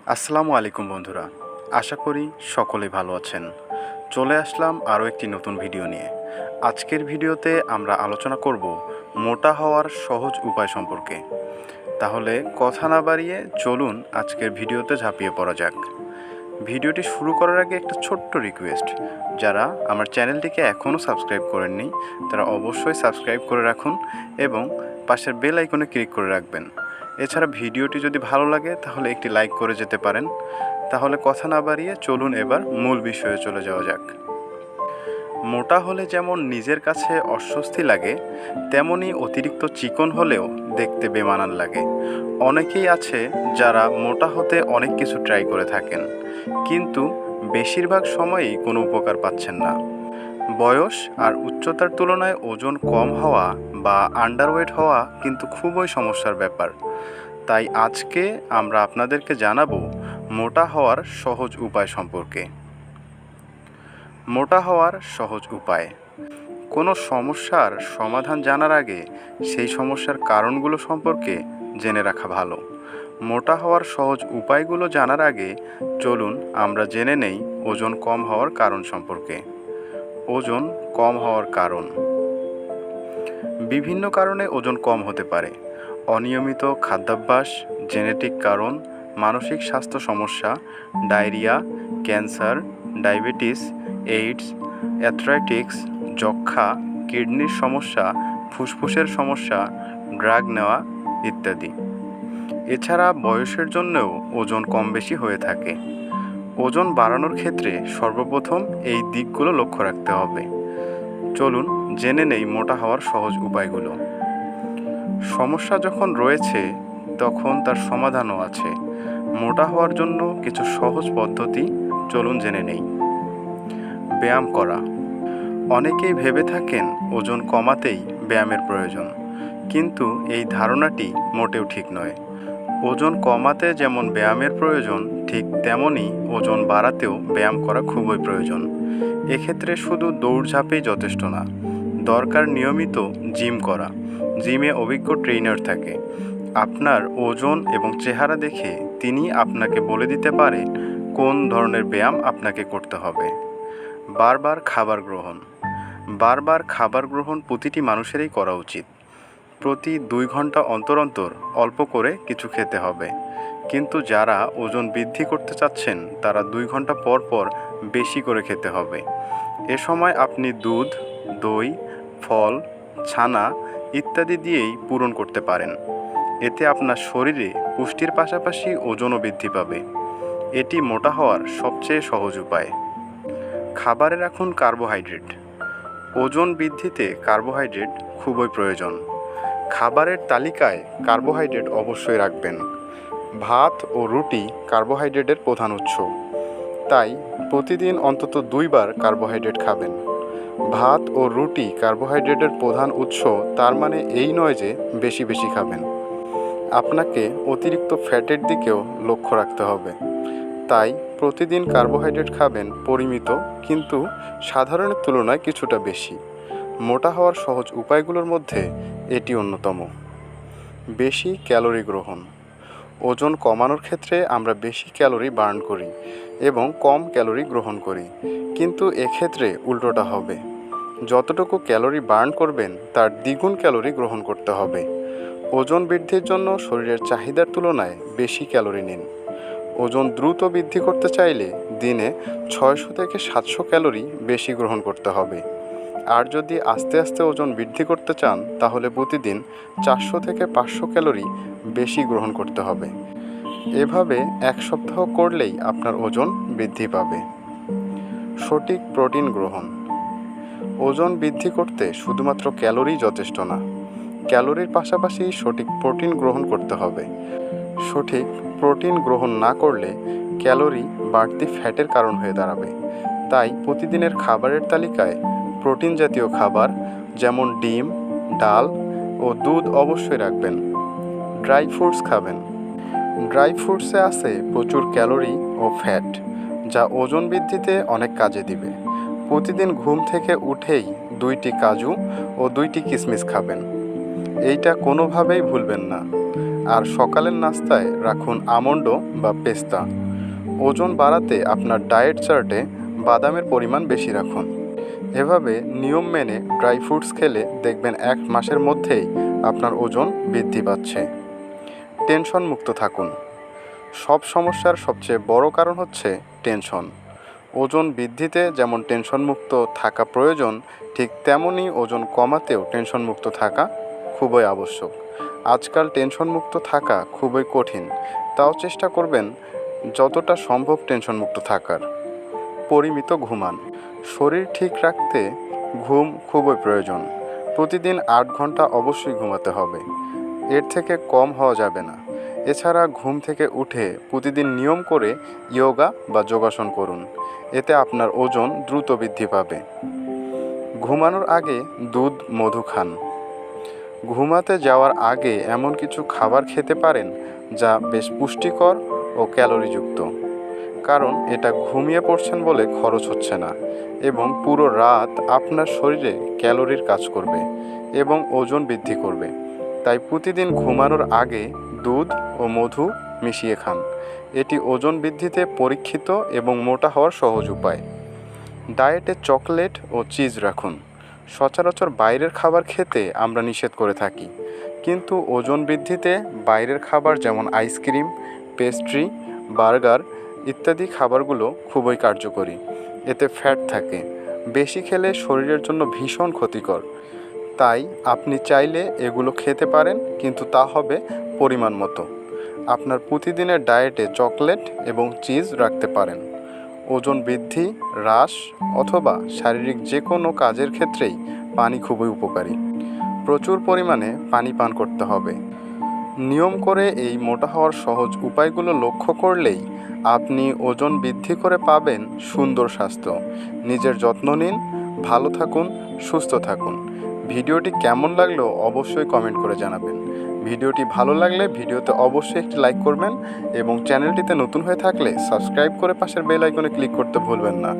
আসসালামু আলাইকুম বন্ধুরা, আশা করি সকলেই ভালো আছেন। চলে আসলাম আরও একটি নতুন ভিডিও নিয়ে। আজকের ভিডিওতে আমরা আলোচনা করব মোটা হওয়ার সহজ উপায় সম্পর্কে। তাহলে কথা না বাড়িয়ে চলুন আজকের ভিডিওতে ঝাঁপিয়ে পড়া যাক। ভিডিওটি শুরু করার আগে একটা ছোট্ট রিকোয়েস্ট, যারা আমার চ্যানেলটিকে এখনও সাবস্ক্রাইব করেননি তারা অবশ্যই সাবস্ক্রাইব করে রাখুন এবং পাশের বেল আইকনে ক্লিক করে রাখবেন। এছাড়া ভিডিওটি যদি ভালো লাগে তাহলে একটি লাইক করে যেতে পারেন। তাহলে কথা না বাড়িয়ে চলুন এবার মূল বিষয়ে চলে যাওয়া যাক। মোটা হলে যেমন নিজের কাছে অস্বস্তি লাগে, তেমনি অতিরিক্ত চিকন হলেও দেখতে বেমানান লাগে। অনেকেই আছে যারা মোটা হতে অনেক কিছু ট্রাই করে থাকেন, কিন্তু বেশিরভাগ সময়ই কোনো উপকার পাচ্ছেন না। বয়স আর উচ্চতার তুলনায় ওজন কম হওয়া বা আন্ডারওয়েট হওয়া কিন্তু খুবই সমস্যার ব্যাপার। তাই আজকে আমরা আপনাদেরকে জানাবো মোটা হওয়ার সহজ উপায় সম্পর্কে। মোটা হওয়ার সহজ উপায়। কোনো সমস্যার সমাধান জানার আগে সেই সমস্যার কারণগুলো সম্পর্কে জেনে রাখা ভালো। মোটা হওয়ার সহজ উপায়গুলো জানার আগে চলুন আমরা জেনে নেই ওজন কম হওয়ার কারণ সম্পর্কে। ওজন কম হওয়ার কারণ। বিভিন্ন কারণে ওজন কম হতে পারে। অনিয়মিত খাদ্যাভ্যাস, জেনেটিক কারণ, মানসিক স্বাস্থ্য সমস্যা, ডায়রিয়া, ক্যান্সার, ডায়াবেটিস, এইডস, অ্যাথরাইটিক্স, যক্ষ্মা, কিডনির সমস্যা, ফুসফুসের সমস্যা, ড্রাগ নেওয়া ইত্যাদি। এছাড়া বয়সের জন্যও ওজন কম বেশি হয়ে থাকে। ওজন বাড়ানোর ক্ষেত্রে সর্বপ্রথম এই দিকগুলো লক্ষ্য রাখতে হবে। চলুন জেনে নেই মোটা হওয়ার সহজ উপায়গুলো। সমস্যা যখন রয়েছে তখন তার সমাধানও আছে। মোটা হওয়ার জন্য কিছু সহজ পদ্ধতি চলুন জেনে নেই। ব্যায়াম করা। অনেকেই ভেবে থাকেন ওজন কমাতেই ব্যায়ামের প্রয়োজন, কিন্তু এই ধারণাটি মোটেও ঠিক নয়। ওজন কমাতে যেমন ব্যায়ামের প্রয়োজন, ঠিক তেমনই ওজন বাড়াতেও ব্যায়াম করা খুবই প্রয়োজন। এক্ষেত্রে শুধু দৌড়ঝাঁপেই যথেষ্ট না, দরকার নিয়মিত জিম করা। জিমে অভিজ্ঞ ট্রেইনার থাকে। আপনার ওজন এবং চেহারা দেখে তিনি আপনাকে বলে দিতে পারে কোন ধরনের ব্যায়াম আপনাকে করতে হবে। বারবার খাবার গ্রহণ। বারবার খাবার গ্রহণ প্রতিটি মানুষেরই করা উচিত। প্রতি 2 ঘন্টা অন্তর অন্তর অল্প করে কিছু খেতে হবে, কিন্তু যারা ওজন বৃদ্ধি করতে চাচ্ছেন তারা 2 ঘন্টা পর পর বেশি করে খেতে হবে। এ সময় আপনি দুধ, দই, ফল, ছানা ইত্যাদি দিয়েই পূরণ করতে পারেন। এতে আপনার শরীরে পুষ্টির পাশাপাশি ওজনও বৃদ্ধি পাবে। এটি মোটা হওয়ার সবচেয়ে সহজ উপায়। খাবারে রাখুন কার্বোহাইড্রেট। ওজন বৃদ্ধিতে কার্বোহাইড্রেট খুবই প্রয়োজন। খাবারের তালিকায় কার্বোহাইড্রেট অবশ্যই রাখবেন। ভাত ও রুটি কার্বোহাইড্রেটের প্রধান উৎস, তাই প্রতিদিন অন্তত 2 বার কার্বোহাইড্রেট খাবেন। ভাত ও রুটি কার্বোহাইড্রেটের প্রধান উৎস, তার মানে এই নয় যে বেশি বেশি খাবেন। আপনাকে অতিরিক্ত ফ্যাটের দিকেও লক্ষ্য রাখতে হবে। তাই প্রতিদিন কার্বোহাইড্রেট খাবেন পরিমিত, কিন্তু সাধারণের তুলনায় কিছুটা বেশি। মোটা হওয়ার সহজ উপায়গুলোর মধ্যে এটি অন্যতম। বেশি ক্যালোরি গ্রহণ। ওজন কমানোর ক্ষেত্রে আমরা বেশি ক্যালোরি বার্ন করি এবং কম ক্যালোরি গ্রহণ করি, কিন্তু এক্ষেত্রে উল্টোটা হবে। যতটুকু ক্যালোরি বার্ন করবেন তার দ্বিগুণ ক্যালোরি গ্রহণ করতে হবে। ওজন বৃদ্ধির জন্য শরীরের চাহিদার তুলনায় বেশি ক্যালোরি নিন। ওজন দ্রুত বৃদ্ধি করতে চাইলে দিনে 600 থেকে 700 ক্যালোরি বেশি গ্রহণ করতে হবে। আর যদি আস্তে আস্তে ওজন বৃদ্ধি করতে চান তাহলে প্রতিদিন 400 থেকে 500 ক্যালোরি বেশি গ্রহণ করতে হবে। এভাবে 1 সপ্তাহ করলেই আপনার ওজন বৃদ্ধি পাবে। সঠিক প্রোটিন গ্রহণ। ওজন বৃদ্ধি করতে শুধুমাত্র ক্যালোরি যথেষ্ট না, ক্যালোরির পাশাপাশি সঠিক প্রোটিন গ্রহণ করতে হবে। সঠিক প্রোটিন গ্রহণ না করলে ক্যালোরি বাড়তি ফ্যাটের কারণ হয়ে দাঁড়াবে। তাই প্রতিদিনের খাবারের তালিকায় প্রোটিন জাতীয় খাবার যেমন ডিম, ডাল ও দুধ অবশ্যই রাখবেন। ড্রাই ফ্রুটস খাবেন। ড্রাই ফ্রুটসে আছে প্রচুর ক্যালোরি ও ফ্যাট, যা ওজন বৃদ্ধিতে অনেক কাজে দিবে। প্রতিদিন ঘুম থেকে উঠেই 2টি কাজু ও 2টি কিশমিশ খাবেন। এইটা কোনোভাবেই ভুলবেন না। আর সকালের নাস্তায় রাখুন আমন্ড বা পেস্তা। ওজন বাড়াতে আপনার ডায়েট চার্টে বাদামের পরিমাণ বেশি রাখুন। এভাবে নিয়ম মেনে ড্রাই ফ্রুটস খেলে দেখবেন 1 মাসের মধ্যেই আপনার ওজন বৃদ্ধি পাচ্ছে। টেনশন মুক্ত থাকুন। সব সমস্যার সবচেয়ে বড় কারণ হচ্ছে টেনশন। ওজন বৃদ্ধিতে যেমন টেনশনমুক্ত থাকা প্রয়োজন, ঠিক তেমনই ওজন কমাতেও টেনশনমুক্ত থাকা খুবই আবশ্যক। আজকাল টেনশনমুক্ত থাকা খুবই কঠিন, তাও চেষ্টা করবেন যতটা সম্ভব টেনশনমুক্ত থাকার। পরিমিত ঘুমান। শরীর ঠিক রাখতে ঘুম খুবই প্রয়োজন। প্রতিদিন 8 ঘন্টা অবশ্যই ঘুমাতে হবে, এর থেকে কম হওয়া যাবে না। এছাড়া ঘুম থেকে উঠে প্রতিদিন নিয়ম করে যোগা বা যোগাসন করুন, এতে আপনার ওজন দ্রুত বৃদ্ধি পাবে। ঘুমানোর আগে দুধ, মধু খান। ঘুমাতে যাওয়ার আগে এমন কিছু খাবার খেতে পারেন যা বেশ পুষ্টিকর ও ক্যালোরিযুক্ত, কারণ এটা ঘুমিয়ে পড়ছেন বলে খরচ হচ্ছে না এবং পুরো রাত আপনার শরীরে ক্যালোরির কাজ করবে এবং ওজন বৃদ্ধি করবে। তাই প্রতিদিন ঘুমানোর আগে দুধ ও মধু মিশিয়ে খান। এটি ওজন বৃদ্ধিতে পরীক্ষিত এবং মোটা হওয়ার সহজ উপায়। ডায়েটে চকলেট ও চিজ রাখুন। সচরাচর বাইরের খাবার খেতে আমরা নিষেধ করে থাকি, কিন্তু ওজন বৃদ্ধিতে বাইরের খাবার যেমন আইসক্রিম, পেস্ট্রি, বার্গার ইত্যাদি খাবারগুলো খুবই কার্যকরী। এতে ফ্যাট থাকে, বেশি খেলে শরীরের জন্য ভীষণ ক্ষতিকর। তাই আপনি চাইলে এগুলো খেতে পারেন, কিন্তু তা হবে পরিমাণ মতো। আপনার প্রতিদিনের ডায়েটে চকলেট এবং চিজ রাখতে পারেন। ওজন বৃদ্ধি, হ্রাস অথবা শারীরিক যে কোনো কাজের ক্ষেত্রেই পানি খুবই উপকারী। প্রচুর পরিমাণে পানি পান করতে হবে। নিয়ম করে এই মোটা হওয়ার সহজ উপায়গুলো লক্ষ্য করলেই আপনি ওজন বৃদ্ধি করে পাবেন সুন্দর স্বাস্থ্য। নিজের যত্ন নিন, ভালো থাকুন, সুস্থ থাকুন। ভিডিওটি কেমন লাগলো অবশ্যই কমেন্ট করে জানাবেন। ভিডিওটি ভালো লাগলে ভিডিওতে অবশ্যই একটি লাইক করবেন এবং চ্যানেলটিতে নতুন হয়ে থাকলে সাবস্ক্রাইব করে পাশের বেল আইকনে ক্লিক করতে ভুলবেন না।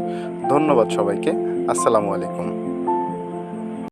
ধন্যবাদ সবাইকে। আসসালামু আলাইকুম।